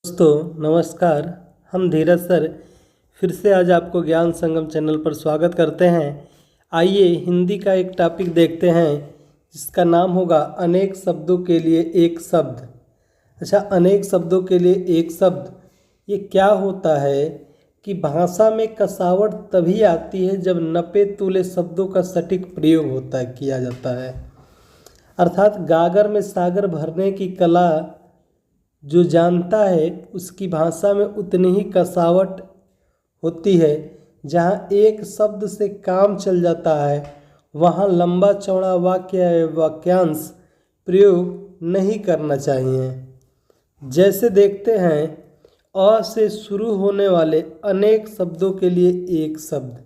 दोस्तों नमस्कार। हम धीरज सर फिर से आज आपको ज्ञान संगम चैनल पर स्वागत करते हैं। आइए हिंदी का एक टॉपिक देखते हैं जिसका नाम होगा अनेक शब्दों के लिए एक शब्द। अच्छा, अनेक शब्दों के लिए एक शब्द ये क्या होता है कि भाषा में कसावट तभी आती है जब नपे तुले शब्दों का सटीक प्रयोग होता है किया जाता है। अर्थात गागर में सागर भरने की कला जो जानता है उसकी भाषा में उतनी ही कसावट होती है। जहाँ एक शब्द से काम चल जाता है वहाँ लंबा चौड़ा वाक्य या वाक्यांश प्रयोग नहीं करना चाहिए। जैसे देखते हैं, अ से शुरू होने वाले अनेक शब्दों के लिए एक शब्द।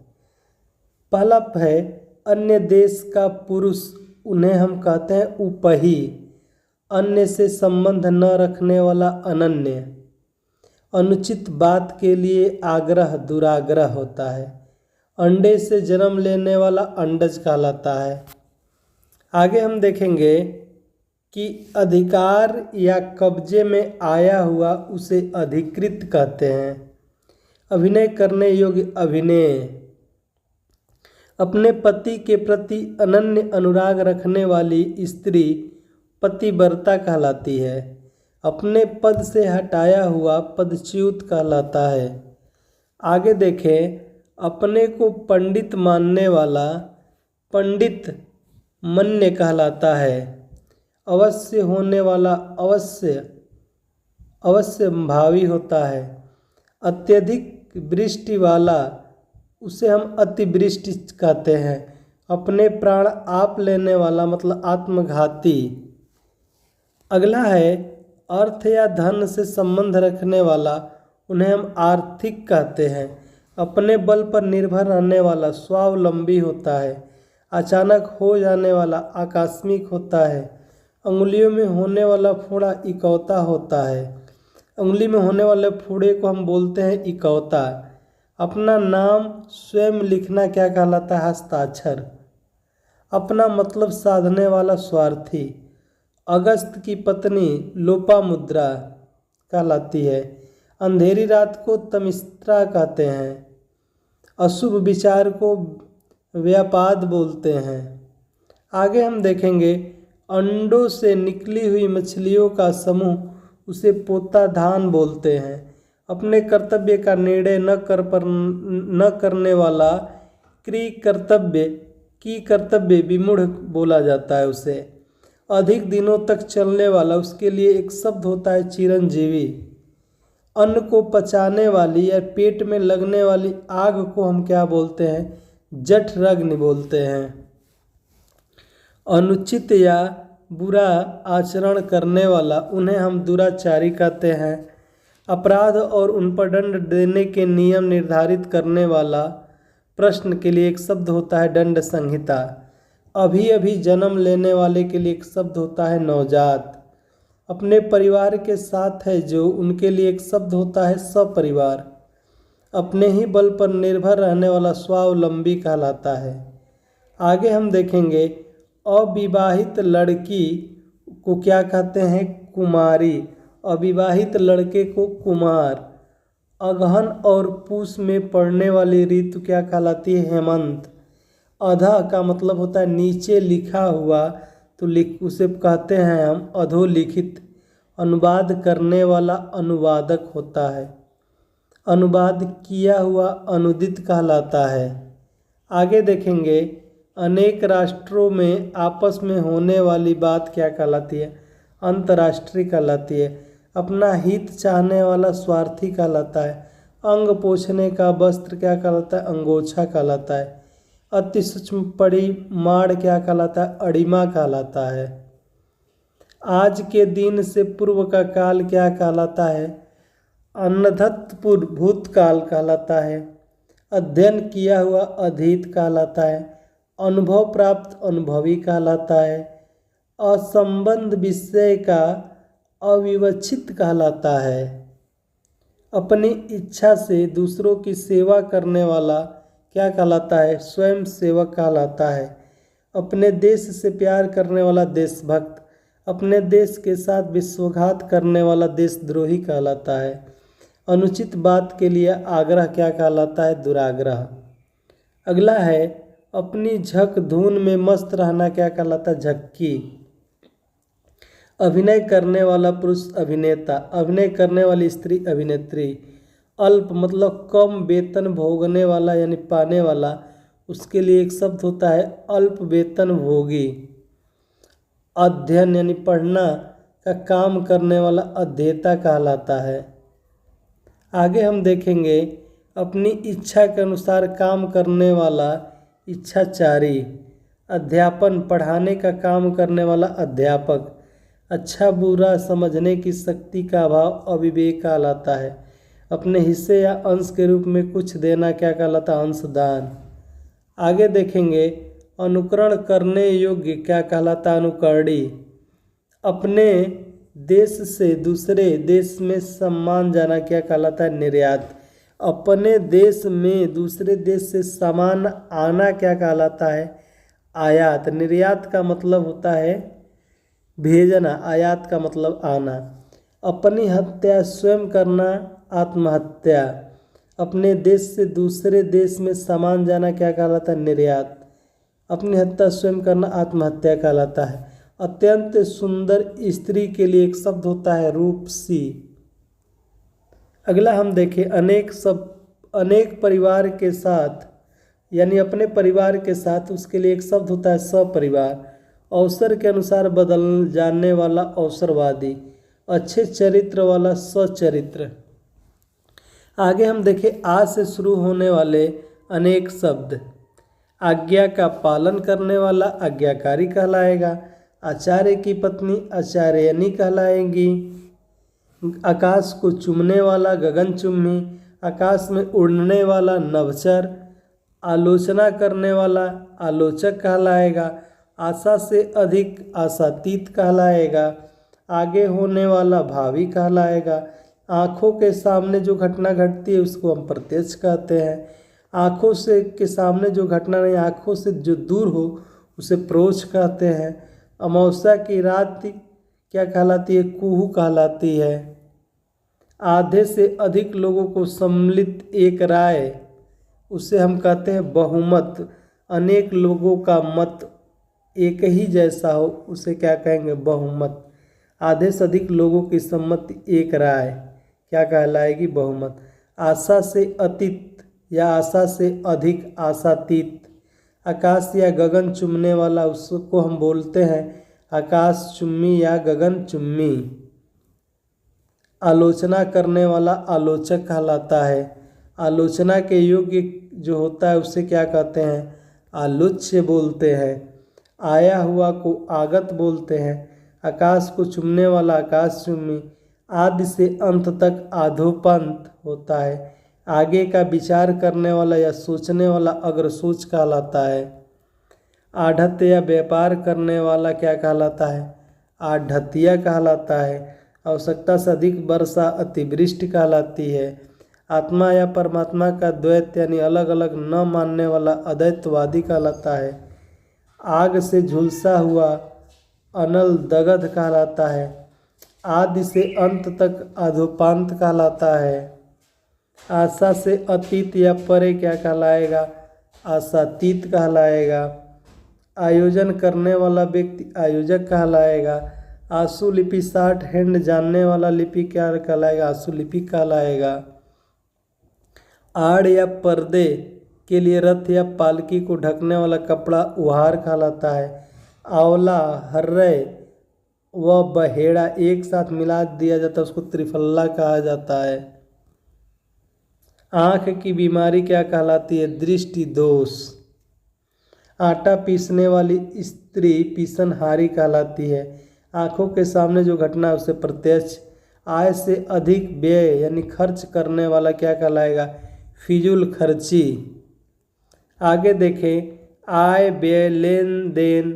पहला है अन्य देश का पुरुष, उन्हें हम कहते हैं उपही। अन्य से संबंध न रखने वाला अनन्य। अनुचित बात के लिए आग्रह दुराग्रह होता है। अंडे से जन्म लेने वाला अंडज कहलाता है। आगे हम देखेंगे कि अधिकार या कब्जे में आया हुआ उसे अधिकृत कहते हैं। अभिनय करने योग्य अभिनय। अपने पति के प्रति अनन्य अनुराग रखने वाली स्त्री पतिव्रता कहलाती है। अपने पद से हटाया हुआ पदच्युत कहलाता है। आगे देखें, अपने को पंडित मानने वाला पंडित मन्य कहलाता है। अवश्य होने वाला अवश्य भावी होता है। अत्यधिक वृष्टि वाला उसे हम अतिवृष्टि कहते हैं। अपने प्राण आप लेने वाला मतलब आत्मघाती। अगला है अर्थ या धन से संबंध रखने वाला, उन्हें हम आर्थिक कहते हैं। अपने बल पर निर्भर रहने वाला स्वावलंबी होता है। अचानक हो जाने वाला आकस्मिक होता है। अंगुलियों में होने वाला फोड़ा इकौता होता है। अंगुली में होने वाले फोड़े को हम बोलते हैं इकौता। अपना नाम स्वयं लिखना क्या कहलाता है? हस्ताक्षर। अपना मतलब साधने वाला स्वार्थी। अगस्त की पत्नी लोपामुद्रा कहलाती है। अंधेरी रात को तमिस्त्रा कहते हैं। अशुभ विचार को व्यापाद बोलते हैं। आगे हम देखेंगे, अंडों से निकली हुई मछलियों का समूह उसे पोता धान बोलते हैं। अपने कर्तव्य का निर्णय न करने वाला कर्तव्य विमूढ़ बोला जाता है उसे। अधिक दिनों तक चलने वाला, उसके लिए एक शब्द होता है चिरंजीवी। अन्न को पचाने वाली या पेट में लगने वाली आग को हम क्या बोलते हैं? जठरग्नि बोलते हैं। अनुचित या बुरा आचरण करने वाला, उन्हें हम दुराचारी कहते हैं। अपराध और उन पर दंड देने के नियम निर्धारित करने वाला प्रश्न के लिए एक शब्द होता है दंड संहिता। अभी अभी जन्म लेने वाले के लिए एक शब्द होता है नवजात। अपने परिवार के साथ है जो, उनके लिए एक शब्द होता है सपरिवार। अपने ही बल पर निर्भर रहने वाला स्वावलंबी कहलाता है। आगे हम देखेंगे, अविवाहित लड़की को क्या कहते हैं? कुमारी। अविवाहित लड़के को कुमार। अगहन और पूस में पड़ने वाली ऋतु क्या कहलाती है? हेमंत। अधः का मतलब होता है नीचे लिखा हुआ, तो उसे कहते हैं हम अधोलिखित। अनुवाद करने वाला अनुवादक होता है। अनुवाद किया हुआ अनुदित कहलाता है। आगे देखेंगे, अनेक राष्ट्रों में आपस में होने वाली बात क्या कहलाती है? अंतर्राष्ट्रीय कहलाती है। अपना हित चाहने वाला स्वार्थी कहलाता है। अंग पोछने का वस्त्र क्या कहलाता है? अंगोछा कहलाता है। अति सूक्ष्म परिमाण क्या कहलाता है? अड़िमा कहलाता है। आज के दिन से पूर्व का काल क्या कहलाता है? अनधत पूर्व भूतकाल कहलाता है। अध्ययन किया हुआ अधीत कहलाता है। अनुभव प्राप्त अनुभवी कहलाता है। असंबंध विषय का अविवक्षित कहलाता है। अपनी इच्छा से दूसरों की सेवा करने वाला क्या कहलाता है? स्वयं सेवक कहलाता है। अपने देश से प्यार करने वाला देशभक्त। अपने देश के साथ विश्वासघात करने वाला देशद्रोही कहलाता है। अनुचित बात के लिए आग्रह क्या कहलाता है? दुराग्रह। अगला है अपनी झक धुन में मस्त रहना क्या कहलाता है? झक्की। अभिनय करने वाला पुरुष अभिनेता, अभिनय करने वाली स्त्री अभिनेत्री। अल्प मतलब कम वेतन भोगने वाला यानी पाने वाला, उसके लिए एक शब्द होता है अल्प वेतन भोगी। अध्ययन यानी पढ़ना का काम करने वाला अध्येता कहलाता है। आगे हम देखेंगे अपनी इच्छा के अनुसार काम करने वाला इच्छाचारी। अध्यापन पढ़ाने का काम करने वाला अध्यापक। अच्छा बुरा समझने की शक्ति का अभाव अविवेक कहलाता है। अपने हिस्से या अंश के रूप में कुछ देना क्या कहलाता है? अंशदान। आगे देखेंगे अनुकरण करने योग्य क्या कहलाता है? अनुकरणी। अपने देश से दूसरे देश में सामान जाना क्या कहलाता है? निर्यात। अपने देश में दूसरे देश से सामान आना क्या कहलाता है? आयात। निर्यात का मतलब होता है भेजना, आयात का मतलब आना। अपनी हत्या स्वयं करना आत्महत्या। अपने देश से दूसरे देश में सामान जाना क्या कहलाता है? निर्यात। अपनी हत्या स्वयं करना आत्महत्या कहलाता है। अत्यंत सुंदर स्त्री के लिए एक शब्द होता है रूपसी। अगला हम देखें अनेक परिवार के साथ यानी अपने परिवार के साथ, उसके लिए एक शब्द होता है सपरिवार। अवसर के अनुसार बदल जाने वाला अवसरवादी। अच्छे चरित्र वाला सचरित्र। आगे हम देखें आ से शुरू होने वाले अनेक शब्द। आज्ञा का पालन करने वाला आज्ञाकारी कहलाएगा। आचार्य की पत्नी आचार्यनी कहलाएगी। आकाश को चूमने वाला गगनचुम्बी। आकाश में उड़ने वाला नभचर। आलोचना करने वाला आलोचक कहलाएगा। आशा से अधिक आशातीत कहलाएगा। आगे होने वाला भावी कहलाएगा। आँखों के सामने जो घटना घटती है उसको हम प्रत्यक्ष कहते हैं। आँखों से के सामने जो घटना नहीं, आँखों से जो दूर हो उसे प्रोच कहते हैं। अमावस्या की रात क्या कहलाती है? कुहू कहलाती है। आधे से अधिक लोगों को सम्मिलित एक राय, उसे हम कहते हैं बहुमत। अनेक लोगों का मत एक ही जैसा हो उसे क्या कहेंगे? बहुमत। आधे से अधिक लोगों की सम्मति एक राय क्या कहलाएगी? बहुमत। आशा से अतीत या आशा से अधिक आशातीत। आकाश या गगन चुम्बने वाला उसको हम बोलते हैं आकाश चुम्बी या गगन चुम्बी। आलोचना करने वाला आलोचक कहलाता है। आलोचना के योग्य जो होता है उसे क्या कहते हैं? आलोच्य बोलते हैं। आया हुआ को आगत बोलते हैं। आकाश को चूमने वाला आकाश चुम्बी। आदि से अंत तक आधोपंत होता है। आगे का विचार करने वाला या सोचने वाला अग्रसोच कहलाता है। आढ़त या व्यापार करने वाला क्या कहलाता है? आढ़तिया कहलाता है। आवश्यकता से अधिक वर्षा अतिवृष्टि कहलाती है। आत्मा या परमात्मा का द्वैत यानी अलग अलग न मानने वाला अद्वैतवादी कहलाता है। आग से झुलसा हुआ अनल दग्ध कहलाता है। आदि से अंत तक अधोपांत कहलाता है। आशा से अतीत या परे क्या कहलाएगा? आशातीत कहलाएगा। आयोजन करने वाला व्यक्ति आयोजक कहलाएगा। आंसू लिपि 60 हैंड जानने वाला लिपि क्या कहलाएगा? आंसू लिपि कहलाएगा। आड़ या पर्दे के लिए रथ या पालकी को ढकने वाला कपड़ा उहार कहलाता है। आंवला, हर्रै व बहेड़ा एक साथ मिला दिया जाता है उसको त्रिफला कहा जाता है। आँख की बीमारी क्या कहलाती है? दृष्टि दोष। आटा पीसने वाली स्त्री पीसनहारी कहलाती है। आँखों के सामने जो घटना है उसे प्रत्यक्ष। आय से अधिक व्यय यानी खर्च करने वाला क्या कहलाएगा? फिजूल खर्ची। आगे देखें आय व्यय लेन देन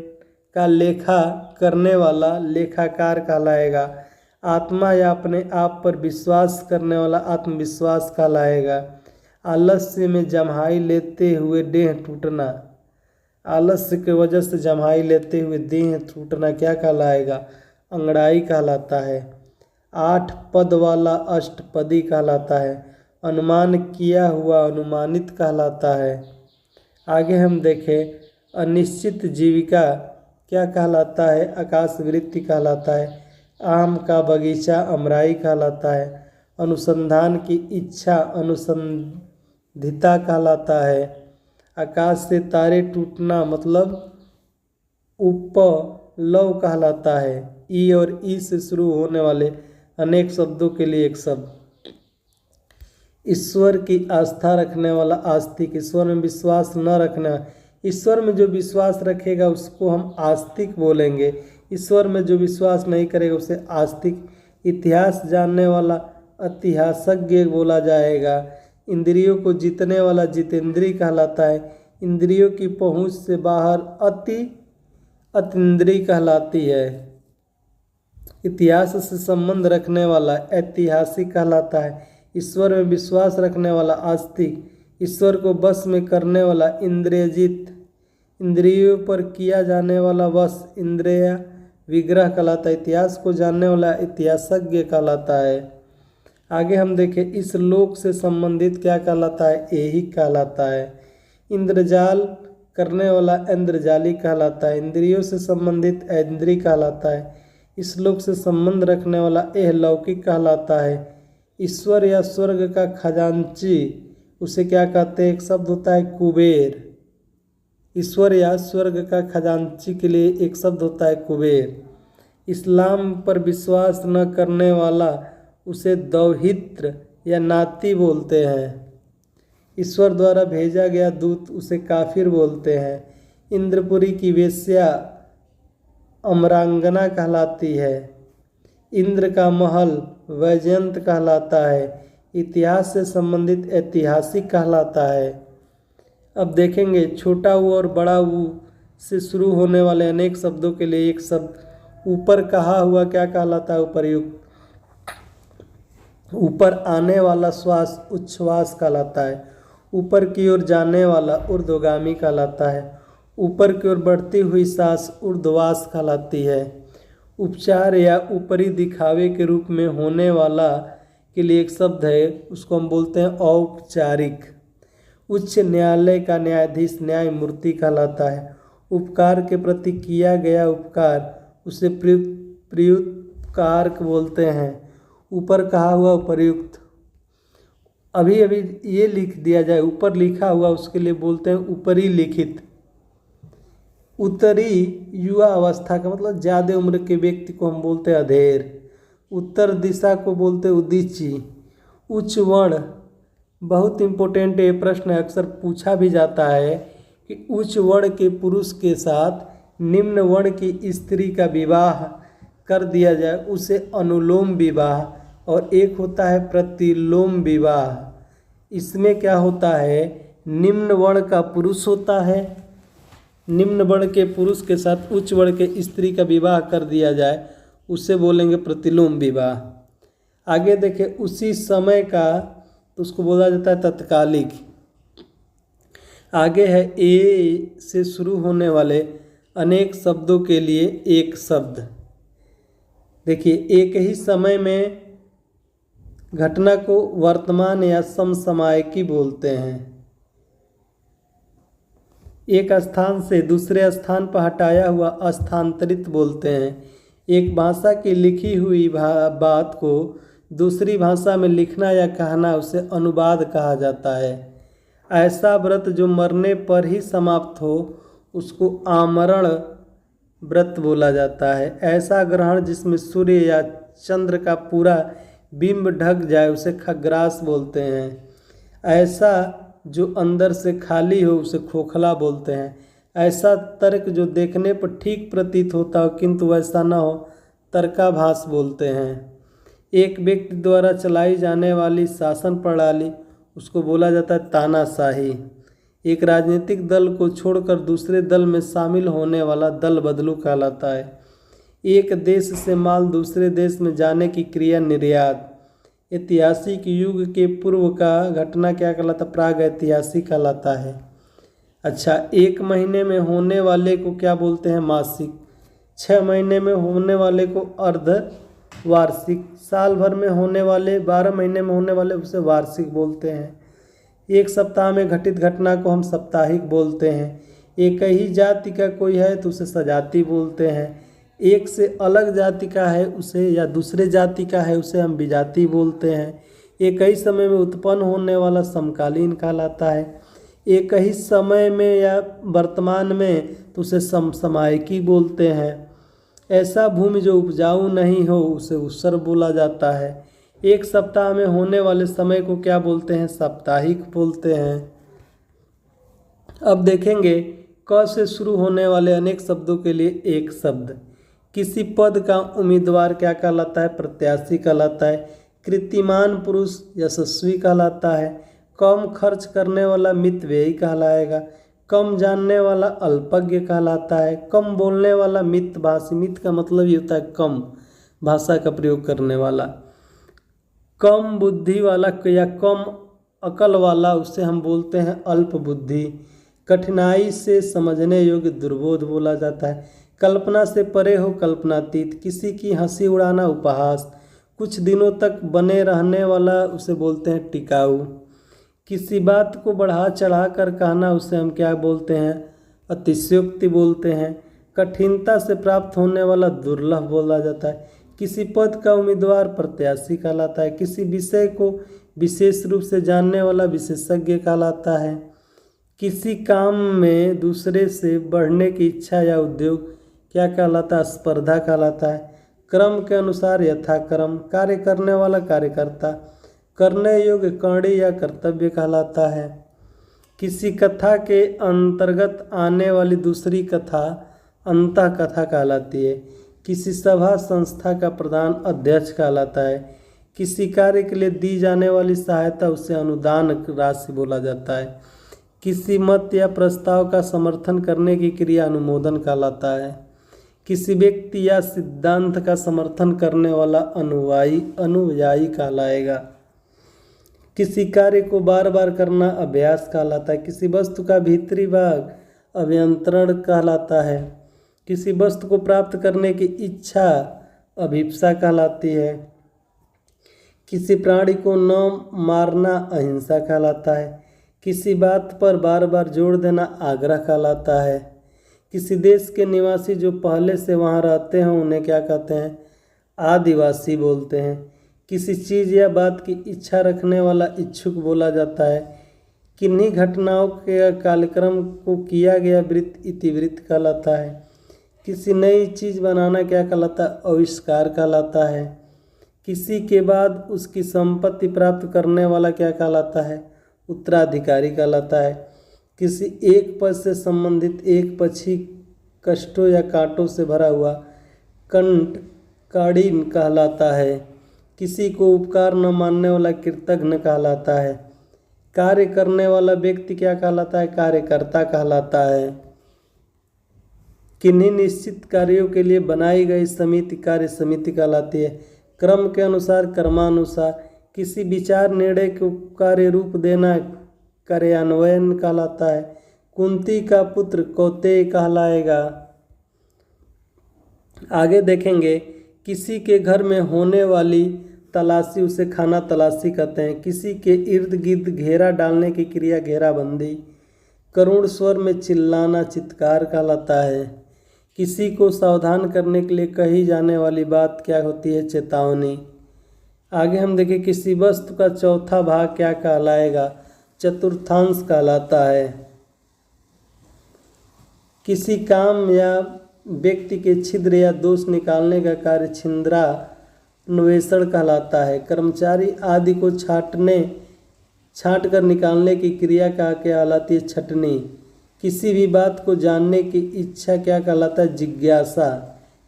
का लेखा करने वाला लेखाकार कहलाएगा। आत्मा या अपने आप पर विश्वास करने वाला आत्मविश्वास कहलाएगा। आलस्य में जम्हाई लेते हुए देह टूटना। आलस्य की वजह से जम्हाई लेते हुए देह टूटना क्या कहलाएगा? अंगड़ाई कहलाता है। 8 पद वाला अष्टपदी कहलाता है। अनुमान किया हुआ अनुमानित कहलाता है। आगे हम देखें अनिश्चित जीविका क्या कहलाता है? आकाशवृत्ति कहलाता है। आम का बगीचा अमराई कहलाता है। अनुसंधान की इच्छा अनुसंधिता कहलाता है। आकाश से तारे टूटना मतलब उपलव कहलाता है। ई और ई से शुरू होने वाले अनेक शब्दों के लिए एक शब्द। ईश्वर की आस्था रखने वाला आस्तिक, ईश्वर में विश्वास न रखना, ईश्वर में जो विश्वास रखेगा उसको हम आस्तिक बोलेंगे। ईश्वर में जो विश्वास नहीं करेगा उसे आस्तिक। इतिहास जानने वाला ऐतिहासिज्ञ बोला जाएगा। इंद्रियों को जीतने वाला जितेंद्रिय कहलाता है। इंद्रियों की पहुंच से बाहर अतीन्द्रिय कहलाती है। इतिहास से संबंध रखने वाला ऐतिहासिक कहलाता है। ईश्वर में विश्वास रखने वाला आस्तिक। ईश्वर को बस में करने वाला इंद्रियजित। इंद्रियों पर किया जाने वाला वश इंद्रिय विग्रह कहलाता है। इतिहास को जानने वाला इतिहासज्ञ कहलाता है। आगे हम देखें इस लोक से संबंधित क्या कहलाता है? यही कहलाता है। इंद्रजाल करने वाला इंद्रजाली कहलाता है। इंद्रियों से संबंधित इंद्रिय कहलाता है। इस लोक से संबंध रखने वाला यह लौकिक कहलाता है। ईश्वर या स्वर्ग का खजांची उसे क्या कहते हैं? एक शब्द होता है कुबेर। ईश्वर या स्वर्ग का खजांची के लिए एक शब्द होता है कुबेर। इस्लाम पर विश्वास न करने वाला उसे दौहित्र या नाती बोलते हैं। ईश्वर द्वारा भेजा गया दूत उसे काफिर बोलते हैं। इंद्रपुरी की वेश्या अमरांगना कहलाती है। इंद्र का महल वैजयंत कहलाता है। इतिहास से संबंधित ऐतिहासिक कहलाता है। अब देखेंगे छोटा ऊ और बड़ा ऊ से शुरू होने वाले अनेक शब्दों के लिए एक शब्द ऊपर कहा हुआ क्या कहलाता है? उपर्युक्त। ऊपर आने वाला श्वास उच्छ्वास कहलाता है। ऊपर की ओर जाने वाला ऊर्ध्वगामी कहलाता है। ऊपर की ओर बढ़ती हुई सांस ऊर्ध्ववास कहलाती है। उपचार या ऊपरी दिखावे के रूप में होने वाला के लिए एक शब्द है, उसको हम बोलते हैं औपचारिक। उच्च न्यायालय का न्यायाधीश न्यायमूर्ति कहलाता है। उपकार के प्रति किया गया उपकार उसे प्रयुक्तकार बोलते हैं। ऊपर कहा हुआ उपर्युक्त। अभी ये लिख दिया जाए ऊपर लिखा हुआ उसके लिए बोलते हैं ऊपरी लिखित। उत्तरी युवा अवस्था का मतलब ज़्यादा उम्र के व्यक्ति को हम बोलते हैं अधेर। उत्तर दिशा को बोलते हैं उदीची। उच्च वर्ण बहुत इम्पोर्टेंट ये प्रश्न अक्सर पूछा भी जाता है कि उच्च वर्ण के पुरुष के साथ निम्न वर्ण की स्त्री का विवाह कर दिया जाए उसे अनुलोम विवाह, और एक होता है प्रतिलोम विवाह। इसमें क्या होता है? निम्न वर्ण का पुरुष होता है, निम्न वर्ण के पुरुष के साथ उच्च वर्ण के स्त्री का विवाह कर दिया जाए उसे बोलेंगे प्रतिलोम विवाह। आगे देखें उसी समय का तो उसको बोला जाता है तत्कालिक। आगे है ए से शुरू होने वाले अनेक शब्दों के लिए एक शब्द। देखिए एक ही समय में घटना को वर्तमान या समसामयिकी बोलते हैं। एक स्थान से दूसरे स्थान पर हटाया हुआ स्थानांतरित बोलते हैं। एक भाषा की लिखी हुई बात को दूसरी भाषा में लिखना या कहना उसे अनुवाद कहा जाता है। ऐसा व्रत जो मरने पर ही समाप्त हो उसको आमरण व्रत बोला जाता है। ऐसा ग्रहण जिसमें सूर्य या चंद्र का पूरा बिंब ढक जाए उसे खग्रास बोलते हैं। ऐसा जो अंदर से खाली हो उसे खोखला बोलते हैं। ऐसा तर्क जो देखने पर ठीक प्रतीत होता हो किंतु वैसा न हो तर्काभास बोलते हैं। एक व्यक्ति द्वारा चलाई जाने वाली शासन प्रणाली उसको बोला जाता है तानाशाही। एक राजनीतिक दल को छोड़कर दूसरे दल में शामिल होने वाला दल बदलू कहलाता है। एक देश से माल दूसरे देश में जाने की क्रिया निर्यात। ऐतिहासिक युग के पूर्व का घटना क्या कहलाता? प्राग ऐतिहासिक कहलाता है। अच्छा, एक महीने में होने वाले को क्या बोलते हैं? मासिक। 6 महीने में होने वाले को अर्ध वार्षिक, साल भर में होने वाले 12 महीने में होने वाले उसे वार्षिक बोलते हैं। एक सप्ताह में घटित घटना को हम साप्ताहिक बोलते हैं। एक ही जाति का कोई है तो उसे सजाति बोलते हैं। एक से अलग जाति का है उसे या दूसरे जाति का है उसे हम विजाति बोलते हैं। एक ही समय में उत्पन्न होने वाला समकालीन कहलाता है। एक ही समय में या वर्तमान में तो उसे समसामयिकी बोलते हैं। ऐसा भूमि जो उपजाऊ नहीं हो उसे ऊसर बोला जाता है। एक सप्ताह में होने वाले समय को क्या बोलते हैं? साप्ताहिक बोलते हैं। अब देखेंगे क से शुरू होने वाले अनेक शब्दों के लिए एक शब्द। किसी पद का उम्मीदवार क्या कहलाता है? प्रत्याशी कहलाता है। कीर्तिमान पुरुष यशस्वी कहलाता है। कम खर्च करने वाला मितव्ययी कहलाएगा। कम जानने वाला अल्पज्ञ कहलाता है। कम बोलने वाला मितभाषी, मित का मतलब ये होता है कम भाषा का प्रयोग करने वाला। कम बुद्धि वाला या कम अकल वाला उसे हम बोलते हैं अल्प बुद्धि। कठिनाई से समझने योग्य दुर्बोध बोला जाता है। कल्पना से परे हो कल्पनातीत। किसी की हंसी उड़ाना उपहास। कुछ दिनों तक बने रहने वाला उसे बोलते हैं टिकाऊ। किसी बात को बढ़ा चढ़ा कर कहना उसे हम क्या बोलते हैं? अतिशयोक्ति बोलते हैं। कठिनता से प्राप्त होने वाला दुर्लभ बोला जाता है। किसी पद का उम्मीदवार प्रत्याशी कहलाता है। किसी विषय को विशेष रूप से जानने वाला विशेषज्ञ कहलाता है। किसी काम में दूसरे से बढ़ने की इच्छा या उद्योग क्या कहलाता है? स्पर्धा कहलाता है। क्रम के अनुसार यथाक्रम। कार्य करने वाला कार्यकर्ता। करने योग्य करणी या कर्तव्य कहलाता है। किसी कथा के अंतर्गत आने वाली दूसरी कथा अंतः कथा कहलाती है। किसी सभा संस्था का प्रधान अध्यक्ष कहलाता है। किसी कार्य के लिए दी जाने वाली सहायता उसे अनुदान राशि बोला जाता है। किसी मत या प्रस्ताव का समर्थन करने की क्रिया अनुमोदन कहलाता है। किसी व्यक्ति या सिद्धांत का समर्थन करने वाला अनुयायी कहलाएगा। किसी कार्य को बार बार करना अभ्यास कहलाता है। किसी वस्तु का भीतरी भाग अभियंत्रण कहलाता है। किसी वस्तु को प्राप्त करने की इच्छा अभिप्सा कहलाती है। किसी प्राणी को न मारना अहिंसा कहलाता है। किसी बात पर बार बार जोर देना आग्रह कहलाता है। किसी देश के निवासी जो पहले से वहाँ रहते हैं उन्हें क्या कहते हैं? आदिवासी बोलते हैं। किसी चीज़ या बात की इच्छा रखने वाला इच्छुक बोला जाता है। किन्हीं घटनाओं के कार्यक्रम को किया गया वृत्त इतिवृत्त कहलाता है। किसी नई चीज़ बनाना क्या कहलाता है? आविष्कार कहलाता है। किसी के बाद उसकी संपत्ति प्राप्त करने वाला क्या कहलाता है? उत्तराधिकारी कहलाता है। किसी एक पद से संबंधित एक पक्षी कष्टों या कांटों से भरा हुआ कंठ काड़ीन कहलाता है। किसी को उपकार न मानने वाला कृतघ्न कहलाता है। कार्य करने वाला व्यक्ति क्या कहलाता है? कार्यकर्ता कहलाता है। किन्हीं निश्चित कार्यों के लिए बनाई गई समिति कार्य समिति कहलाती है। क्रम के अनुसार कर्मानुसार। किसी विचार निर्णय को कार्य रूप देना कार्यान्वयन कहलाता है। कुंती का पुत्र कौतेय कहलाएगा। आगे देखेंगे किसी के घर में होने वाली तलाशी उसे खाना तलाशी कहते हैं। किसी के इर्द गिर्द घेरा डालने की क्रिया घेराबंदी। करुण स्वर में चिल्लाना चित्कार कहलाता है। किसी को सावधान करने के लिए कही जाने वाली बात क्या होती है? चेतावनी। आगे हम देखें किसी वस्तु का चौथा भाग क्या कहलाएगा? चतुर्थांश कहलाता है। किसी काम या व्यक्ति के छिद्र या दोष निकालने का कार्य छिंद्रान्वेषण कहलाता है। कर्मचारी आदि को छांट कर निकालने की क्रिया क्या कहलाती है? छटनी। किसी भी बात को जानने की इच्छा क्या कहलाता है? जिज्ञासा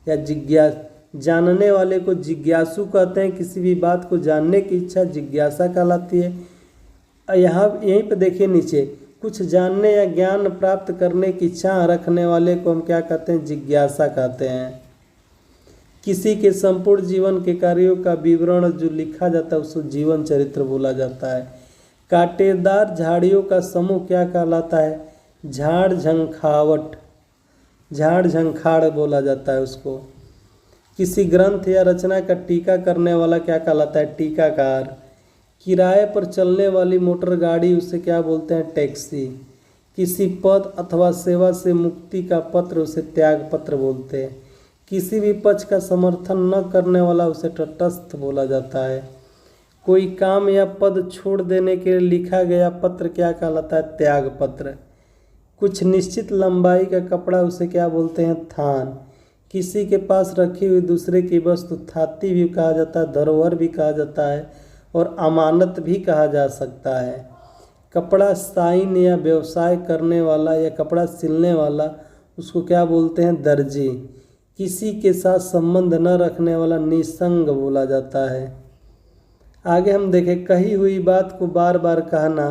या जानने वाले को जिज्ञासु कहते हैं। किसी भी बात को जानने की इच्छा जिज्ञासा कहलाती है। यहीं पर देखिए नीचे कुछ जानने या ज्ञान प्राप्त करने की इच्छा रखने वाले को हम क्या कहते हैं? जिज्ञासा कहते हैं। किसी के संपूर्ण जीवन के कार्यों का विवरण जो लिखा जाता है उसको जीवन चरित्र बोला जाता है। कांटेदार झाड़ियों का समूह क्या कहलाता है? झाड़ झंखावट। झाड़ झंखाड़ बोला जाता है उसको। किसी ग्रंथ या रचना का टीका करने वाला क्या कहलाता है? टीकाकार। किराए पर चलने वाली मोटर गाड़ी उसे क्या बोलते हैं? टैक्सी। किसी पद अथवा सेवा से मुक्ति का पत्र उसे त्याग पत्र बोलते हैं। किसी भी पक्ष का समर्थन न करने वाला उसे तटस्थ बोला जाता है। कोई काम या पद छोड़ देने के लिए लिखा गया पत्र क्या कहलाता है? त्याग पत्र। कुछ निश्चित लंबाई का कपड़ा उसे क्या बोलते हैं? थान। किसी के पास रखी हुई दूसरे की वस्तु थाती भी कहा जाता है, धरोहर भी कहा जाता है और अमानत भी कहा जा सकता है। कपड़ा साइन या व्यवसाय करने वाला या कपड़ा सिलने वाला उसको क्या बोलते हैं? दर्जी। किसी के साथ संबंध न रखने वाला निसंग बोला जाता है। आगे हम देखें, कही हुई बात को बार बार कहना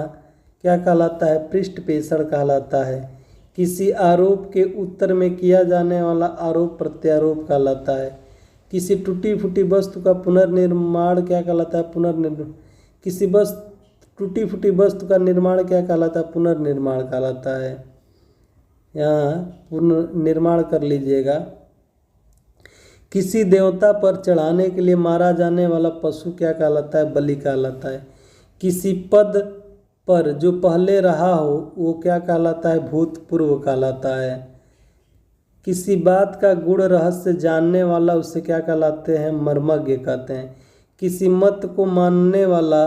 क्या कहलाता है? पृष्ठपेषण कहलाता है। किसी आरोप के उत्तर में किया जाने वाला आरोप प्रत्यारोप कहलाता है। किसी टूटी फूटी वस्तु का पुनर्निर्माण क्या कहलाता है? पुनर्निर्माण। किसी टूटी फूटी वस्तु का निर्माण क्या कहलाता है? पुनर्निर्माण कहलाता है। यहाँ पुनर्निर्माण कर लीजिएगा। किसी देवता पर चढ़ाने के लिए मारा जाने वाला पशु क्या कहलाता है? बलि कहलाता है। किसी पद पर जो पहले रहा हो वो क्या कहलाता है? भूतपूर्व कहलाता है। किसी बात का गुण रहस्य जानने वाला उसे क्या कहलाते हैं? मर्मज्ञ कहते हैं। किसी मत को मानने वाला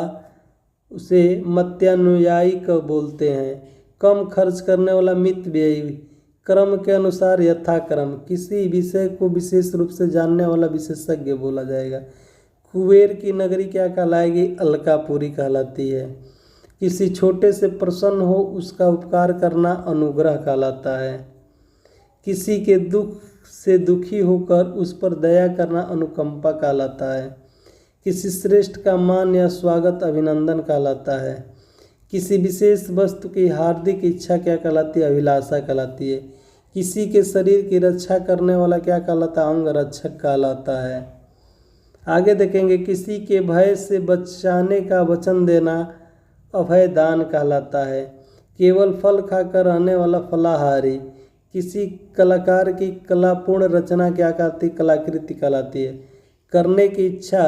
उसे मत्यानुयायी को बोलते हैं। कम खर्च करने वाला मित व्ययी। क्रम के अनुसार यथाक्रम। किसी विषय को विशेष रूप से जानने वाला विशेषज्ञ बोला जाएगा। कुबेर की नगरी क्या कहलाएगी? अलकापुरी कहलाती है। किसी छोटे से प्रसन्न हो उसका उपकार करना अनुग्रह कहलाता है। किसी के दुख से दुखी होकर उस पर दया करना अनुकंपा कहलाता है। किसी श्रेष्ठ का मान या स्वागत अभिनंदन कहलाता है। किसी विशेष वस्तु की हार्दिक इच्छा क्या कहलाती है? अभिलाषा कहलाती है। किसी के शरीर की रक्षा करने वाला क्या कहलाता है? अंग रक्षक कहलाता है। आगे देखेंगे, किसी के भय से बचाने का वचन देना अभय दान कहलाता है। केवल फल खाकर रहने वाला फलाहारी। किसी कलाकार की कलापूर्ण रचना क्या कहती? कलाकृति कहलाती है। करने की इच्छा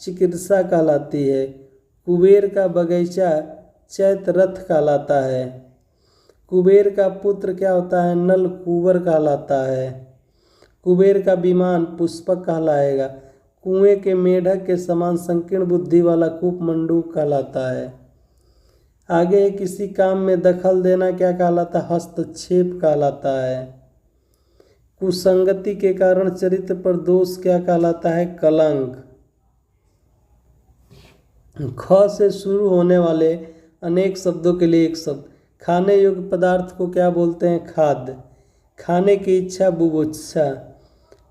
चिकित्सा कहलाती है। कुबेर का बगीचा चैत रथ कहलाता है। कुबेर का पुत्र क्या होता है? नल कुंवर कहलाता है। कुबेर का विमान पुष्पक कहलाएगा। कुएं के मेढक के समान संकीर्ण बुद्धि वाला कूपमंडूक कहलाता है। आगे किसी काम में दखल देना क्या कहलाता है? हस्तक्षेप कहलाता है। कुसंगति के कारण चरित्र पर दोष क्या कहलाता है? कलंक। ख से शुरू होने वाले अनेक शब्दों के लिए एक शब्द। खाने योग्य पदार्थ को क्या बोलते हैं? खाद्य। खाने की इच्छा बुभुक्षा।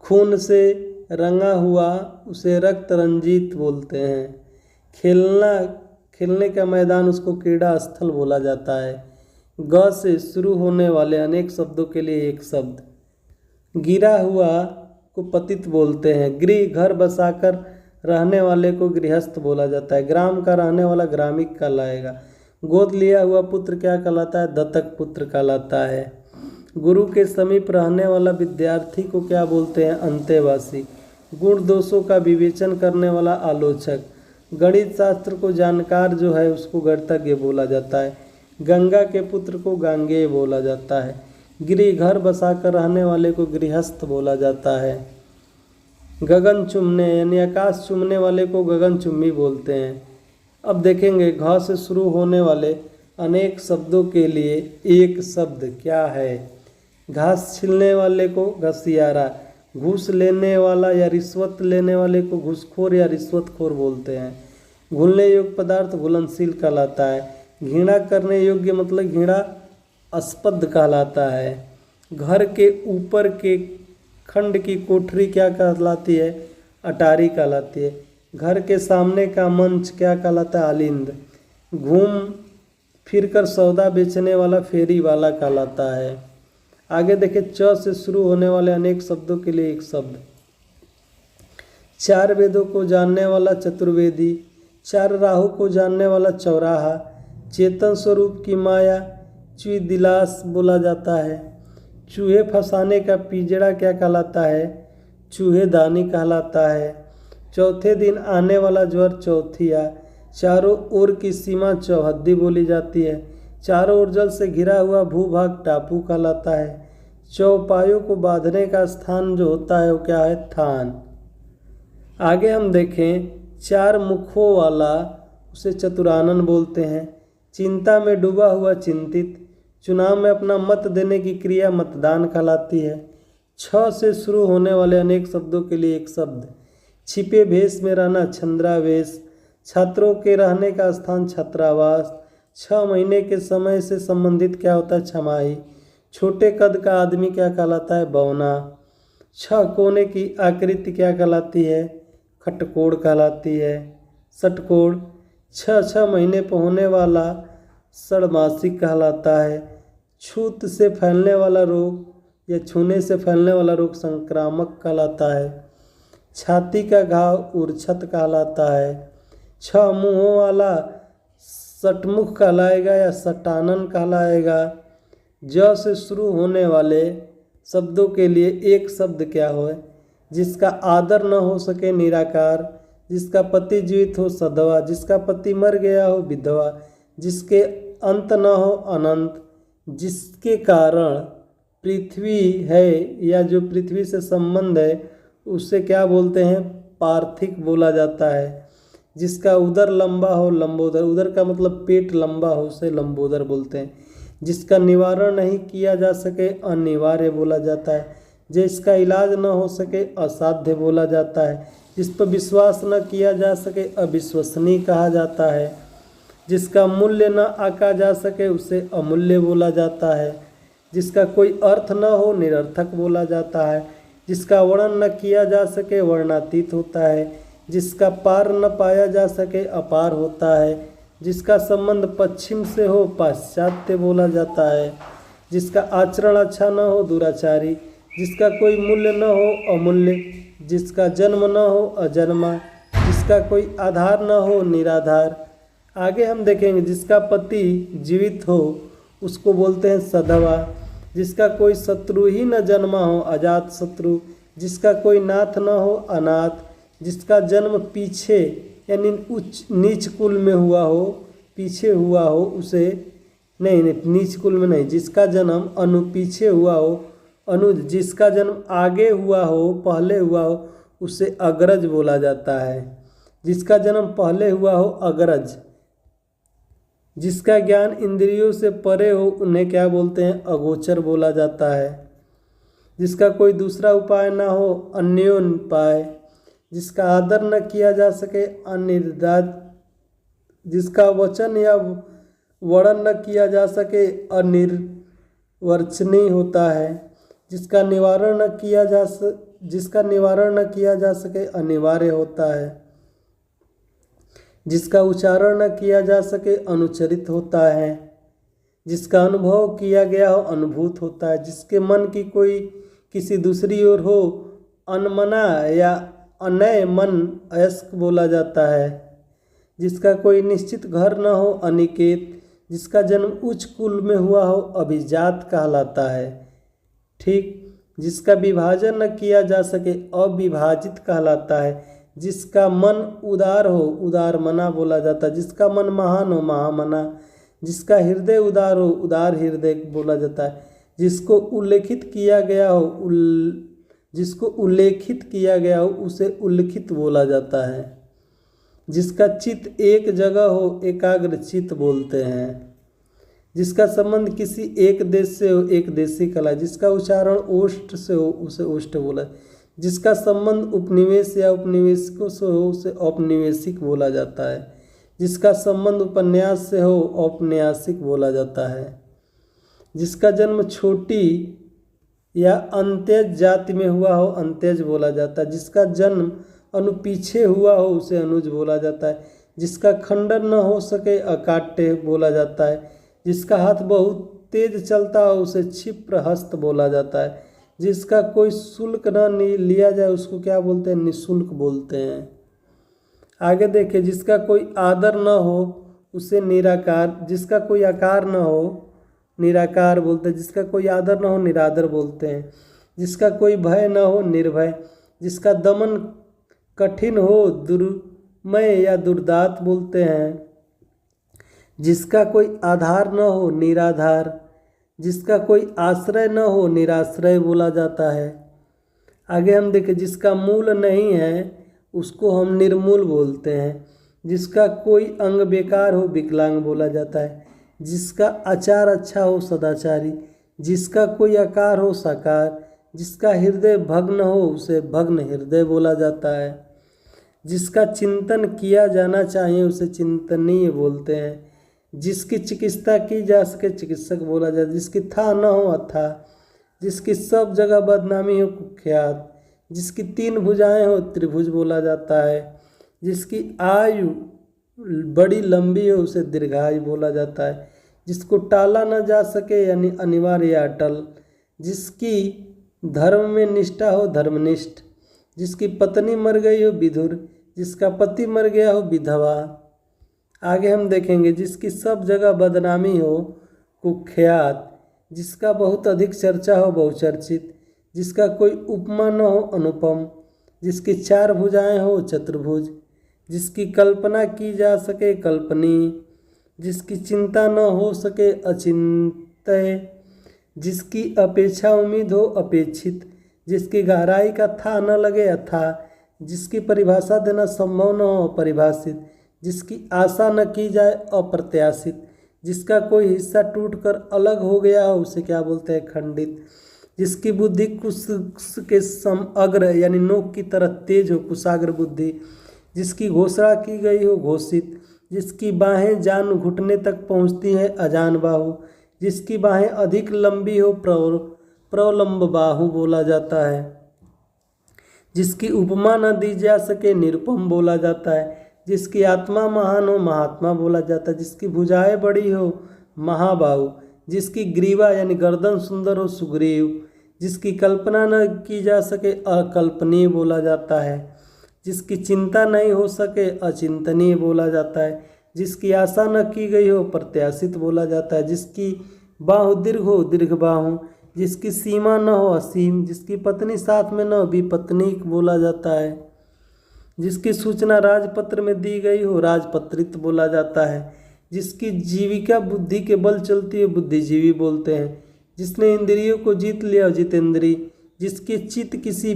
खून से रंगा हुआ उसे रक्त रंजित बोलते हैं। खेलने का मैदान उसको क्रीड़ा स्थल बोला जाता है। ग से शुरू होने वाले अनेक शब्दों के लिए एक शब्द। गिरा हुआ को पतित बोलते हैं। गृह घर बसाकर रहने वाले को गृहस्थ बोला जाता है। ग्राम का रहने वाला ग्रामिक कहलाएगा। गोद लिया हुआ पुत्र क्या कहलाता है? दत्तक पुत्र कहलाता है। गुरु के समीप रहने वाला विद्यार्थी को क्या बोलते हैं? अंतेवासी। गुण दोषों का विवेचन करने वाला आलोचक। गणित शास्त्र को जानकार जो है उसको गणितज्ञ बोला जाता है। गंगा के पुत्र को गांगेय बोला जाता है। गृह घर बसाकर रहने वाले को गृहस्थ बोला जाता है। गगन चुमने यानी आकाश चूमने वाले को गगनचुम्बी बोलते हैं। अब देखेंगे, घ से शुरू होने वाले अनेक शब्दों के लिए एक शब्द क्या है? घास छीलने वाले को घसियारा। घूस लेने वाला या रिश्वत लेने वाले को घूसखोर या रिश्वतखोर बोलते हैं। घुलने योग्य पदार्थ घुलनशील कहलाता है। घृणा करने योग्य मतलब घृणास्पद कहलाता है। घर के ऊपर के खंड की कोठरी क्या कहलाती है? अटारी कहलाती है। घर के सामने का मंच क्या कहलाता है? आलिंद। घूम फिर कर सौदा बेचने वाला फेरी वाला कहलाता है। आगे देखिए, च से शुरू होने वाले अनेक शब्दों के लिए एक शब्द। चार वेदों को जानने वाला चतुर्वेदी। चार राहु को जानने वाला चौराहा। चेतन स्वरूप की माया चिदिलास बोला जाता है। चूहे फंसाने का पिंजड़ा क्या कहलाता है? चूहेदानी कहलाता है। चौथे दिन आने वाला ज्वर चौथिया। चारों ओर की सीमा चौहद्दी बोली जाती है। चारों ओर जल से घिरा हुआ भूभाग टापू कहलाता है। चौपायों को बांधने का स्थान जो होता है वो क्या है? थान। आगे हम देखें, चार मुखों वाला उसे चतुरानन बोलते हैं। चिंता में डूबा हुआ चिंतित। चुनाव में अपना मत देने की क्रिया मतदान कहलाती है। छ से शुरू होने वाले अनेक शब्दों के लिए एक शब्द। छिपे भेष में रहना छंद्रावेश। छात्रों के रहने का स्थान छात्रावास। 6 महीने के समय से संबंधित क्या होता है? छमाही। छोटे कद का आदमी क्या कहलाता है? बौना। 6 कोने की आकृति क्या कहलाती है? खटकोड़ कहलाती है। षटकोण। 6 महीने पर होने वाला षडमासिक कहलाता है। छूत से फैलने वाला रोग या छूने से फैलने वाला रोग संक्रामक कहलाता है। छाती का घाव उर्छत कहलाता है। 6 मुँहों वाला षटमुख कहलाएगा या षटानन कहलाएगा। ज से शुरू होने वाले शब्दों के लिए एक शब्द क्या हो? जिसका आदर न हो सके निराकार। जिसका पति जीवित हो सधवा। जिसका पति मर गया हो विधवा। जिसके अंत न हो अनंत। जिसके कारण पृथ्वी है या जो पृथ्वी से संबंध है उसे क्या बोलते हैं? पार्थिक बोला जाता है। जिसका उदर लंबा हो लंबोदर। उदर का मतलब पेट लंबा हो उसे लंबोदर बोलते हैं। जिसका निवारण नहीं किया जा सके अनिवार्य बोला जाता है। जिसका इलाज न हो सके असाध्य बोला जाता है। जिस पर विश्वास न किया जा सके अविश्वसनीय कहा जाता है। जिसका मूल्य न आंका जा सके उसे अमूल्य बोला जाता है। जिसका कोई अर्थ न हो निरर्थक बोला जाता है। जिसका वर्णन न किया जा सके वर्णातीत होता है। जिसका पार न पाया जा सके अपार होता है। जिसका संबंध पश्चिम से हो पाश्चात्य बोला जाता है। जिसका आचरण अच्छा न हो दुराचारी। जिसका कोई मूल्य न हो अमूल्य। जिसका जन्म न हो अजन्मा। जिसका कोई आधार न हो निराधार। आगे हम देखेंगे, जिसका पति जीवित हो उसको बोलते हैं सधवा। जिसका कोई शत्रु ही न जन्मा हो अजात शत्रु। जिसका कोई नाथ न हो अनाथ। जिसका जन्म पीछे यानी उच्च नीच कुल में हुआ हो पीछे हुआ हो उसे नहीं नीच कुल में नहीं। जिसका जन्म अनु पीछे हुआ हो अनुज। जिसका जन्म आगे हुआ हो पहले हुआ हो उसे अग्रज बोला जाता है। जिसका जन्म पहले हुआ हो अग्रज। जिसका ज्ञान इंद्रियों से परे हो उन्हें क्या बोलते हैं? अगोचर बोला जाता है। जिसका कोई दूसरा उपाय ना हो अन्योन्पाय। जिसका आदर न किया जा सके अनिर्दात। जिसका वचन या वर्णन न किया जा सके अनिर्वचनीय होता है। जिसका निवारण न किया जा सके अनिवार्य होता है। जिसका उच्चारण न किया जा सके अनुचरित होता है। जिसका अनुभव किया गया हो अनुभूत होता है। जिसके मन की कोई किसी दूसरी ओर हो अनमना या अनय मन अयस्क बोला जाता है। जिसका कोई निश्चित घर न हो अनिकेत। जिसका जन्म उच्च कुल में हुआ हो अभिजात कहलाता है। ठीक। जिसका विभाजन न किया जा सके अविभाजित कहलाता है। जिसका मन उदार हो उदार मना बोला जाता है। जिसका मन महान हो महामना। जिसका हृदय उदार हो उदार हृदय बोला जाता है। जिसको उल्लेखित किया गया हो उसे उल्लिखित बोला जाता है। जिसका चित्त एक जगह हो एकाग्र चित्त बोलते हैं। जिसका संबंध किसी एक देश से हो एक देशी कला। जिसका उच्चारण ओष्ठ से हो उसे ओष्ठ बोला। जिसका संबंध उपनिवेश या उपनिवेशिकों से हो उसे औपनिवेशिक बोला जाता है। जिसका संबंध उपन्यास से हो औपन्यासिक बोला जाता है। जिसका जन्म छोटी या अंत्यज जाति में हुआ हो अंत्यज बोला जाता है। जिसका जन्म अनुपीछे हुआ हो उसे अनुज बोला जाता है। जिसका खंडन न हो सके अकाट्य बोला जाता है। जिसका हाथ बहुत तेज चलता हो उसे क्षिप्र हस्त बोला जाता है। जिसका कोई शुल्क न लिया जाए उसको क्या बोलते हैं? निःशुल्क बोलते हैं। आगे देखिए, जिसका कोई आदर न हो उसे निराकार। जिसका कोई आकार न हो निराकार बोलते हैं। जिसका कोई आदर न हो निरादर बोलते हैं। जिसका कोई भय न हो निर्भय। जिसका दमन कठिन हो दुर्मय या दुर्दात बोलते हैं। जिसका कोई आधार न हो निराधार। जिसका कोई आश्रय न हो निराश्रय बोला जाता है। आगे हम देखें, जिसका मूल नहीं है उसको हम निर्मूल बोलते हैं। जिसका कोई अंग बेकार हो विकलांग बोला जाता है। जिसका आचार अच्छा हो सदाचारी। जिसका कोई आकार हो साकार। जिसका हृदय भग्न हो उसे भग्न हृदय बोला जाता है। जिसका चिंतन किया जाना चाहिए उसे चिंतनीय बोलते हैं। जिसकी चिकित्सा की जा सके चिकित्सक बोला जाता है। जिसकी था न हो अथा। जिसकी सब जगह बदनामी हो कुख्यात। जिसकी 3 भुजाएं हो त्रिभुज बोला जाता है। जिसकी आयु बड़ी लंबी हो उसे दीर्घायु बोला जाता है। जिसको टाला न जा सके यानी अनिवार्य या अटल। जिसकी धर्म में निष्ठा हो धर्मनिष्ठ। जिसकी पत्नी मर गई हो विधुर। जिसका पति मर गया हो विधवा। आगे हम देखेंगे, जिसकी सब जगह बदनामी हो कुख्यात। जिसका बहुत अधिक चर्चा हो बहुचर्चित। जिसका कोई उपमा न हो अनुपम। जिसकी 4 भुजाएं हो चतुर्भुज। जिसकी कल्पना की जा सके कल्पनीय। जिसकी चिंता न हो सके अचिंत्य। जिसकी अपेक्षा उम्मीद हो अपेक्षित। जिसकी गहराई का था न लगे अथाह। जिसकी परिभाषा देना संभव न हो परिभाषित। जिसकी आशा न की जाए अप्रत्याशित। जिसका कोई हिस्सा टूटकर अलग हो गया हो उसे क्या बोलते हैं खंडित। जिसकी बुद्धि कुश के समग्र यानी नोक की तरह तेज हो कुशाग्र बुद्धि। जिसकी घोषणा की गई हो घोषित। जिसकी बाहें जान घुटने तक पहुँचती है अजान बाहु। जिसकी बाहें अधिक लंबी हो प्रलंब बाहु बोला जाता है। जिसकी उपमा न दी जा सके निरुपम बोला जाता है। जिसकी आत्मा महान हो महात्मा बोला जाता है। जिसकी भुजाएं बड़ी हो महाबाहु। जिसकी ग्रीवा यानी गर्दन सुंदर हो सुग्रीव। जिसकी कल्पना न की जा सके अकल्पनीय बोला जाता है। जिसकी चिंता नहीं हो सके अचिंतनीय बोला जाता है। जिसकी आशा न की गई हो प्रत्याशित बोला जाता है। जिसकी बाहु दीर्घ हो दीर्घ बाहु। जिसकी सीमा न हो असीम। जिसकी पत्नी साथ में न हो विपत्नीक बोला जाता है। जिसकी सूचना राजपत्र में दी गई हो राजपत्रित बोला जाता है। जिसकी जीविका बुद्धि के बल चलती है बुद्धिजीवी बोलते हैं। जिसने इंद्रियों को जीत लिया जितेंद्री। जिसकी चित्त किसी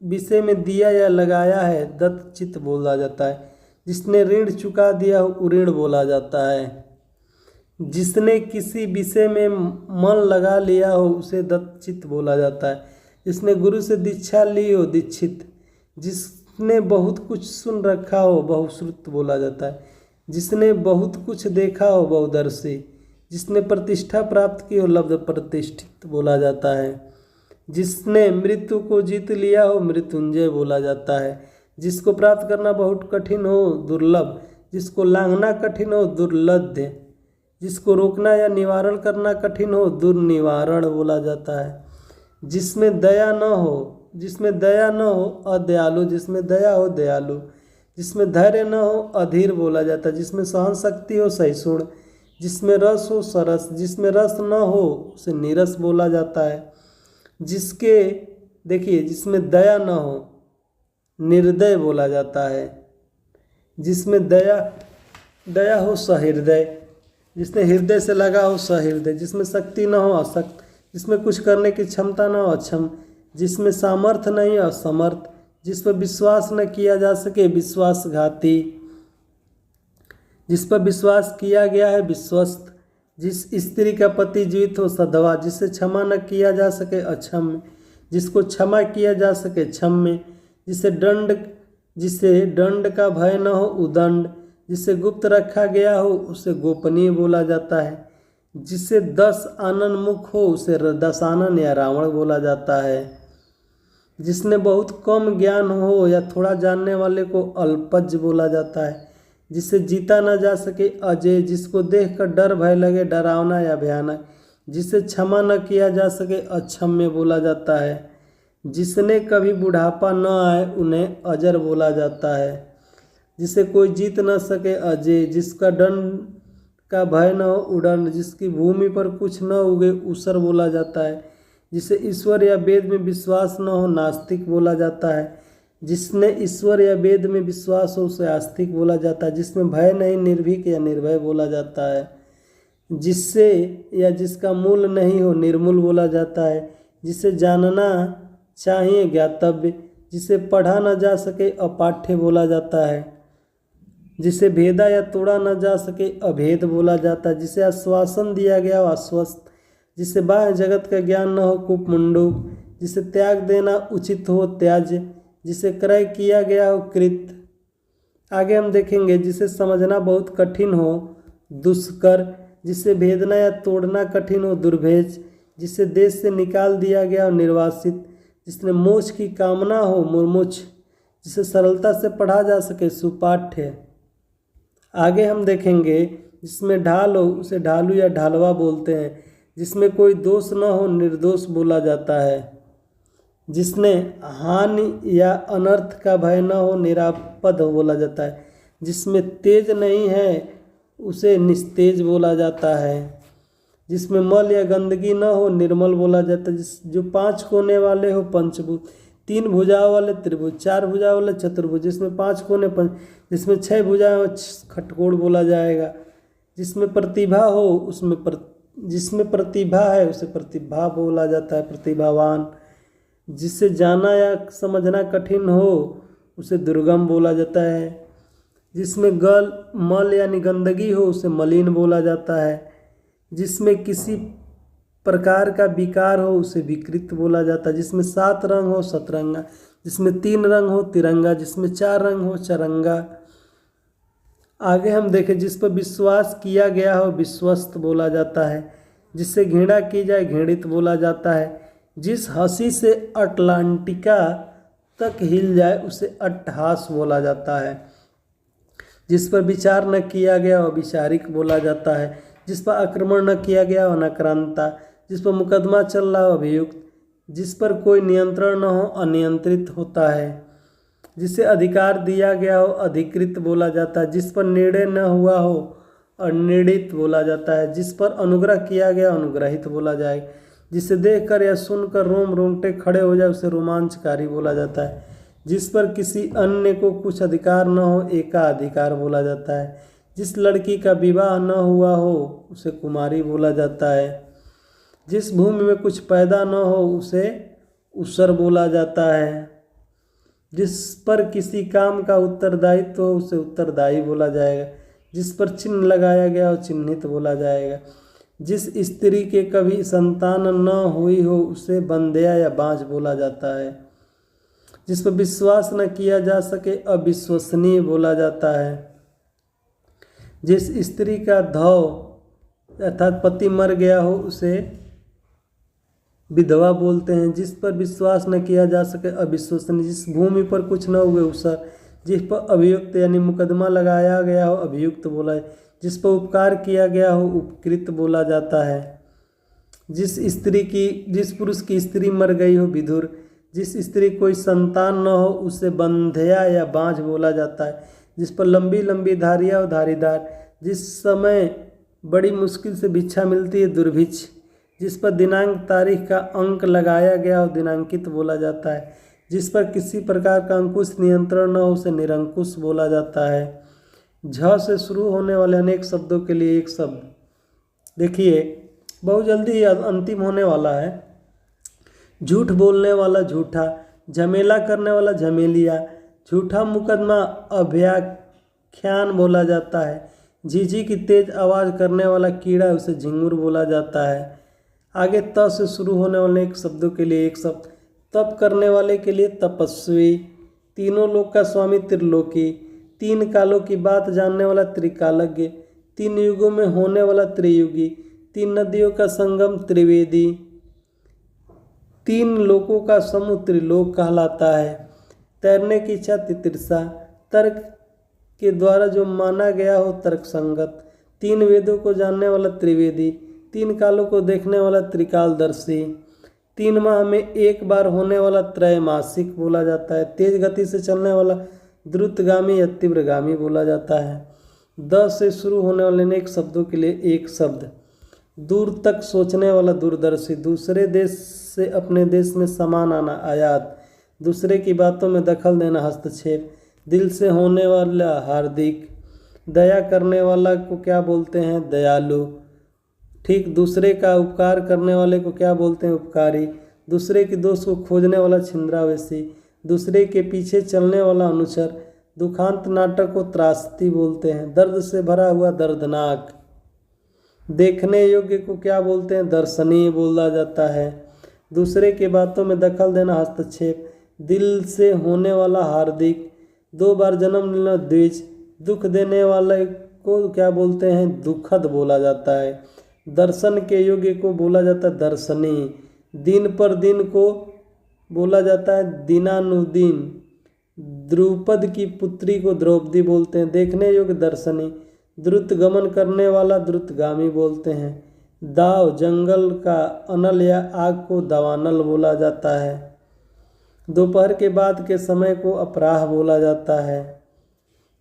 विषय में दिया या लगाया है दत्त चित्त बोला जाता है। जिसने ऋण चुका दिया हो उऋण बोला जाता है। जिसने किसी विषय में मन लगा लिया हो उसे दत्त चित्त बोला जाता है। जिसने गुरु से दीक्षा ली हो दीक्षित। जिसने बहुत कुछ सुन रखा हो बहुश्रुत बोला जाता है। जिसने बहुत कुछ देखा हो बहुदर्शी। जिसने प्रतिष्ठा प्राप्त की हो लब्ध प्रतिष्ठित बोला जाता है। जिसने मृत्यु को जीत लिया हो मृत्युंजय बोला जाता है। जिसको प्राप्त करना बहुत कठिन हो दुर्लभ। जिसको लांघना कठिन हो दुर्लभ। जिसको रोकना या निवारण करना कठिन हो दुर्निवारण बोला जाता है। जिसमें दया न हो अदयालु। जिसमें दया हो दयालु। जिसमें धैर्य न हो अधीर बोला जाता है। जिसमें सहन शक्ति हो सहिष्णु। जिसमें रस हो सरस। जिसमें रस न हो उसे नीरस बोला जाता है। जिसमें दया न हो निर्दय बोला जाता है। जिसमें दया हो सहृदय। जिसने हृदय से लगा हो सहृदय। जिसमें शक्ति न हो अशक्त। जिसमें कुछ करने की क्षमता न हो अक्षम। जिसमें सामर्थ्य नहीं असमर्थ। जिस पर विश्वास न किया जा सके विश्वासघाती। जिस पर विश्वास किया गया है विश्वस्त। जिस स्त्री का पति जीवित हो सधवा। जिसे क्षमा न किया जा सके अक्षम्य। जिसको क्षमा किया जा सके क्षम्य। जिसे दंड का भय न हो उदंड। जिसे गुप्त रखा गया हो उसे गोपनीय बोला जाता है। जिसे 10 आनन मुख हो उसे दशानन या रावण बोला जाता है। जिसने बहुत कम ज्ञान हो या थोड़ा जानने वाले को अल्पज्ज बोला जाता है। जिसे जीता न जा सके अजय। जिसको देखकर डर भय लगे डरावना या भयानक। जिसे क्षमा न किया जा सके अक्षम्य बोला जाता है। जिसने कभी बुढ़ापा न आए उन्हें अजर बोला जाता है। जिसे कोई जीत न सके अजय। जिसका दंड का भय न हो उड़न, जिसकी भूमि पर कुछ न उगे ऊसर बोला जाता है। जिसे ईश्वर या वेद में विश्वास न हो नास्तिक बोला जाता है। जिसने ईश्वर या वेद में विश्वास हो उसे आस्तिक बोला जाता है। जिसमें भय नहीं निर्भीक या निर्भय बोला जाता है। जिससे या जिसका मूल नहीं हो निर्मूल बोला जाता है। जिसे जानना चाहिए ज्ञातव्य, जिसे पढ़ा न जा सके अपाठ्य बोला जाता है। जिसे भेदा या तोड़ा न जा सके अभेद बोला जाता है। जिसे आश्वासन दिया गया हो आश्वस्त, जिसे बाह्य जगत का ज्ञान न हो कुपमुंडू, जिसे त्याग देना उचित हो त्याज्य, जिसे क्रय किया गया हो कृत। आगे हम देखेंगे जिसे समझना बहुत कठिन हो दुष्कर, जिसे भेदना या तोड़ना कठिन हो दुर्भेज, जिसे देश से निकाल दिया गया हो निर्वासित, जिसने मोक्ष की कामना हो मुर्मुक्ष, जिसे सरलता से पढ़ा जा सके सुपाठ्य। आगे हम देखेंगे जिसमें ढाल हो उसे ढालू या ढालवा बोलते हैं। जिसमें कोई दोष न हो निर्दोष बोला जाता है। जिसने हानि या अनर्थ का भय न हो निरापद बोला जाता है। जिसमें तेज नहीं है उसे निस्तेज बोला जाता है। जिसमें मल या गंदगी न हो निर्मल बोला जाता है। जो 5 कोने वाले हो पंचभुज, 3 भुजाओं वाले त्रिभुज, 4 भुजाओं वाले चतुर्भुज, जिसमें 5 कोने जिसमें 6 भुजाएं हो खटकोड़ बोला जाएगा। जिसमें प्रतिभा हो उसमें जिसमें प्रतिभा है उसे प्रतिभा बोला जाता है, प्रतिभावान। जिसे जाना या समझना कठिन हो उसे दुर्गम बोला जाता है। जिसमें मल यानी गंदगी हो उसे मलिन बोला जाता है। जिसमें किसी प्रकार का विकार हो उसे विकृत बोला जाता है। जिसमें 7 रंग हो सतरंगा, जिसमें 3 रंग हो तिरंगा, जिसमें 4 रंग हो चरंगा। आगे हम देखें जिस पर विश्वास किया गया हो विश्वस्त बोला जाता है। जिससे घृणा की जाए घृणित बोला जाता है। जिस हंसी से अटलांटिका तक हिल जाए उसे अट्टहास बोला जाता है। जिस पर विचार न किया गया हो विचारिक बोला जाता है। जिस पर आक्रमण न किया गया हो अनाक्रांता, जिस पर मुकदमा चल रहा हो अभियुक्त, जिस पर कोई नियंत्रण न हो अनियंत्रित होता है। जिसे अधिकार दिया गया हो अधिकृत बोला जाता है। जिस पर निर्णय न हुआ हो अनिर्णित बोला जाता है। जिस पर अनुग्रह किया गया अनुग्रहित बोला जाएगा। जिसे देखकर या सुनकर रोम रोंगटे खड़े हो जाए उसे रोमांचकारी बोला जाता है। जिस पर किसी अन्य को कुछ अधिकार न हो एकाधिकार बोला जाता है। जिस लड़की का विवाह न हुआ हो उसे कुमारी बोला जाता है। जिस भूमि में कुछ पैदा न हो उसे उसर बोला जाता है। जिस पर किसी काम का उत्तरदायित्व हो उसे उत्तरदायी बोला जाएगा। जिस पर चिन्ह लगाया गया हो चिन्हित बोला जाएगा। जिस स्त्री के कभी संतान न हुई हो उसे बंध्या या बांझ बोला जाता है। जिस पर विश्वास न किया जा सके अविश्वसनीय बोला जाता है। जिस स्त्री का धौ अर्थात पति मर गया हो उसे विधवा बोलते हैं। जिस पर विश्वास न किया जा सके अविश्वसनीय। जिस भूमि पर कुछ न हुए उसर। जिस पर अभियुक्त यानी मुकदमा लगाया गया हो अभियुक्त बोला है। जिस पर उपकार किया गया हो उपकृत बोला जाता है। जिस पुरुष की स्त्री मर गई हो विधुर। जिस स्त्री कोई संतान न हो उसे बंध्या या बांझ बोला जाता है। जिस पर लंबी लंबी धारियाँ हो धारीदार। जिस समय बड़ी मुश्किल से भिक्षा मिलती है दुर्भिक्ष। जिस पर दिनांक तारीख का अंक लगाया गया हो दिनांकित बोला जाता है। जिस पर किसी प्रकार का अंकुश नियंत्रण न हो उसे निरंकुश बोला जाता है। झ से शुरू होने वाले अनेक शब्दों के लिए एक शब्द देखिए बहुत जल्दी अंतिम होने वाला है। झूठ बोलने वाला झूठा, झमेला करने वाला झमेलिया, झूठा मुकदमा अभ्याख्यान बोला जाता है। झीझी की तेज आवाज़ करने वाला कीड़ा उसे झिंगुर बोला जाता है। आगे त से शुरू होने वाले एक शब्दों के लिए एक शब्द तप करने वाले के लिए तपस्वी, तीनों लोक का स्वामी त्रिलोकी, 3 कालों की बात जानने वाला त्रिकालज्ञ, 3 युगों में होने वाला त्रियुगी, 3 नदियों का संगम त्रिवेदी, 3 लोकों का समूह त्रिलोक कहलाता है। तैरने की इच्छा तितिर्षा, तर्क के द्वारा जो माना गया हो तर्क संगत, 3 वेदों को जानने वाला त्रिवेदी, 3 कालों को देखने वाला त्रिकालदर्शी, 3 माह में एक बार होने वाला त्रैमासिक बोला जाता है। तेज गति से चलने वाला द्रुतगामी या तीव्रगामी बोला जाता है। द से शुरू होने वाले अनेक शब्दों के लिए एक शब्द। दूर तक सोचने वाला दूरदर्शी, दूसरे देश से अपने देश में सामान आना आयात, दूसरे की बातों में दखल देना हस्तक्षेप, दिल से होने वाला हार्दिक, दया करने वाला को क्या बोलते हैं दयालु, ठीक। दूसरे का उपकार करने वाले को क्या बोलते हैं उपकारी, दूसरे के दोष को खोजने वाला छिंद्रावेशी, दूसरे के पीछे चलने वाला अनुचर, दुखांत नाटक को त्रासदी बोलते हैं, दर्द से भरा हुआ दर्दनाक, देखने योग्य को क्या बोलते हैं दर्शनीय बोला जाता है, दूसरे के बातों में दखल देना हस्तक्षेप, दिल से होने वाला हार्दिक, 2 बार जन्म लेना द्विज, दुख देने वाले को क्या बोलते हैं दुखद बोला जाता है, दर्शन के योग्य को बोला जाता है दर्शनीय, दिन पर दिन को बोला जाता है दिनानुदिन, द्रुपद की पुत्री को द्रौपदी बोलते हैं, देखने योग्य दर्शनी, द्रुत गमन करने वाला द्रुतगामी बोलते हैं, दाव जंगल का अनल या आग को दवानल बोला जाता है, दोपहर के बाद के समय को अपराह बोला जाता है,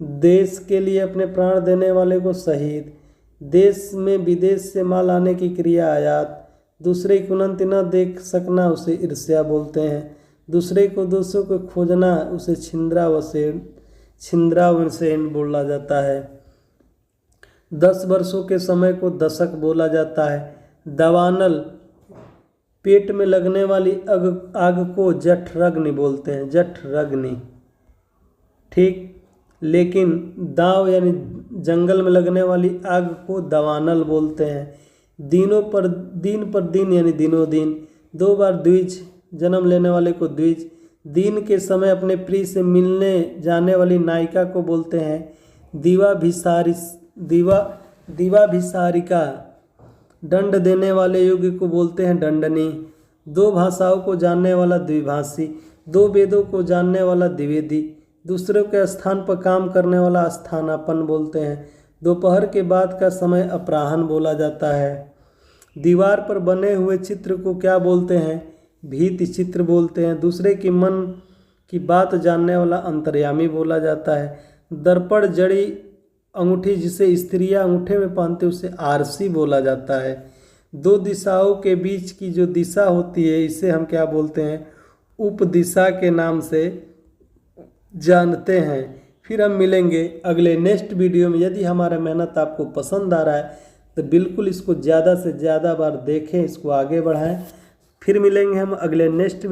देश के लिए अपने प्राण देने वाले को शहीद, देश में विदेश से माल आने की क्रिया आयात, दूसरे की उन्नति न देख सकना उसे ईर्ष्या बोलते हैं, दूसरे को दोषों को खोजना उसे छिंद्रावसेन बोला जाता है, 10 वर्षों के समय को दशक बोला जाता है, दवानल पेट में लगने वाली आग को जठरग्नि बोलते हैं जठरग्नि, ठीक। लेकिन दाव यानी जंगल में लगने वाली आग को दवानल बोलते हैं, दिन पर दिन यानी दिनों दिन, 2 बार द्विज जन्म लेने वाले को द्विज, दिन के समय अपने प्रिय से मिलने जाने वाली नायिका को बोलते हैं दीवाभिसारिका, दंड देने वाले योगी को बोलते हैं दंडनी, 2 भाषाओं को जानने वाला द्विभाषी, 2 वेदों को जानने वाला द्विवेदी, दूसरों के स्थान पर काम करने वाला स्थानापन्न बोलते हैं, दोपहर के बाद का समय अपराह्न बोला जाता है, दीवार पर बने हुए चित्र को क्या बोलते हैं भीति चित्र बोलते हैं, दूसरे की मन की बात जानने वाला अंतर्यामी बोला जाता है, दर्पण जड़ी अंगूठी जिसे स्त्रियां अंगूठे में पहनते उसे आरसी बोला जाता है, 2 दिशाओं के बीच की जो दिशा होती है इसे हम क्या बोलते हैं उपदिशा के नाम से जानते हैं। फिर हम मिलेंगे अगले नेक्स्ट वीडियो में। यदि हमारा मेहनत आपको पसंद आ रहा है तो बिल्कुल इसको ज़्यादा से ज़्यादा बार देखें, इसको आगे बढ़ाएं। फिर मिलेंगे हम अगले नेक्स्ट